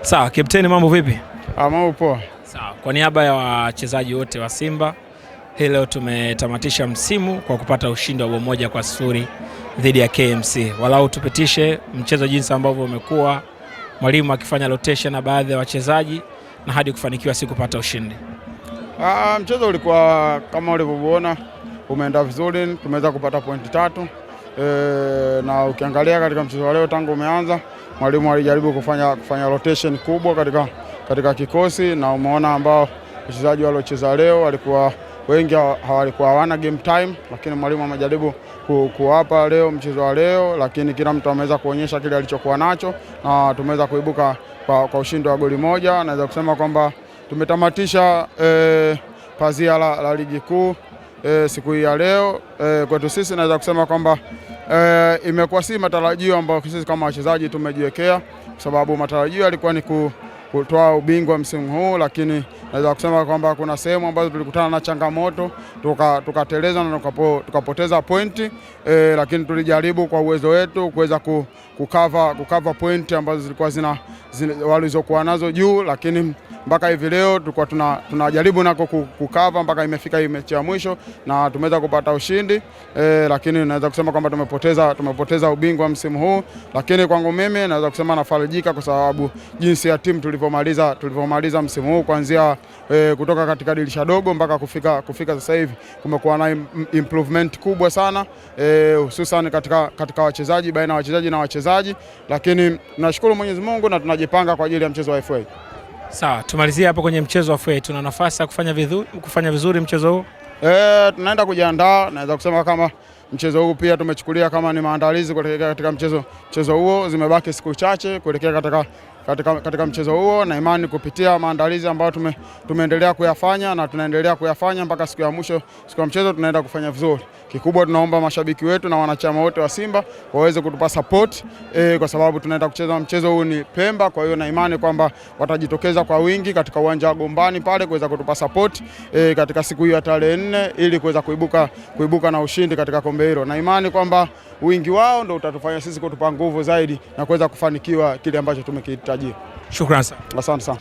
Sawa, kapteni, mambo vipi? Mambo poa. Sawa, kwa niaba ya wachezaji wote wa Simba, hii leo tumetamatisha msimu kwa kupata ushindi wa 1-0 dhidi ya KMC. Walau tupitishe mchezo jinsi ambavyo umekuwa, mwalimu akifanya rotation na baadhi ya wachezaji na hadi kufanikiwa si kupata ushindi. Mchezo ulikuwa kama ulivyoona, umeenda vizuri, tumeweza kupata pointi 3. Na ukiangalia katika mchezo wa leo tangu umeanza, mwalimu alijaribu kufanya rotation kubwa katika kikosi, na umeona ambao wachezaji waliocheza leo walikuwa wengi hawalikuwa hawana game time, lakini mwalimu amejaribu kuwapa leo mchezo wa leo, lakini kila mtu ameweza kuonyesha kile alichokuwa nacho na tumeweza kuibuka kwa ushindi wa goli moja. Naweza kusema kwamba tumetamatisha pazia la ligi kuu siku hii ya leo. Kwetu sisi naweza kusema kwamba imekuwa si matarajio ambayo sisi kama wachezaji tumejiwekea, kwa sababu matarajio yalikuwa ni kutoa ubingwa msimu huu, lakini naweza kusema kwamba kuna sehemu ambazo tulikutana na changamoto tukateleza na tukapoteza pointi, lakini tulijaribu kwa uwezo wetu kuweza kukava pointi ambazo zilikuwa walizokuwa nazo juu, lakini mpaka hivi leo tulikuwa tunajaribu nako kukava mpaka imefika hii mechi ya mwisho na tumeweza kupata ushindi, lakini naweza kusema kwamba tumepoteza ubingwa msimu huu, lakini kwangu mimi naweza kusema nafarijika kwa sababu jinsi ya timu tulivyomaliza msimu huu, kuanzia kutoka katika dirisha dogo mpaka kufika sasa hivi kumekuwa na improvement kubwa sana, hususan katika wachezaji, baina ya wachezaji na wachezaji, lakini tunashukuru Mwenyezi Mungu na tunajipanga kwa ajili ya mchezo wa FA. Sawa, tumalizie hapo kwenye mchezo wa FA. Tuna nafasi ya kufanya vizuri mchezo huu? Tunaenda kujiandaa. Naweza kusema kama mchezo huu pia tumechukulia kama ni maandalizi kuelekea katika mchezo huo. Zimebaki siku chache kuelekea katika mchezo huo, na imani kupitia maandalizi ambayo tumeendelea kuyafanya na tunaendelea kuyafanya mpaka siku ya mwisho, siku ya mchezo tunaenda kufanya vizuri. Kikubwa tunaomba mashabiki wetu na wanachama wote wa Simba waweze kutupa support, kwa sababu tunaenda kucheza mchezo huu ni Pemba. Kwa hiyo na imani kwamba watajitokeza kwa wingi katika uwanja wa Gombani pale kuweza kutupa support katika siku hiyo ya tarehe 4 ili kuweza kuibuka na ushindi katika kombe hilo, na imani kwamba wingi wao ndio utatufanya sisi kutupa nguvu zaidi na kuweza kufanikiwa kile ambacho tumekihitajia. Shukrani sana. Asante sana.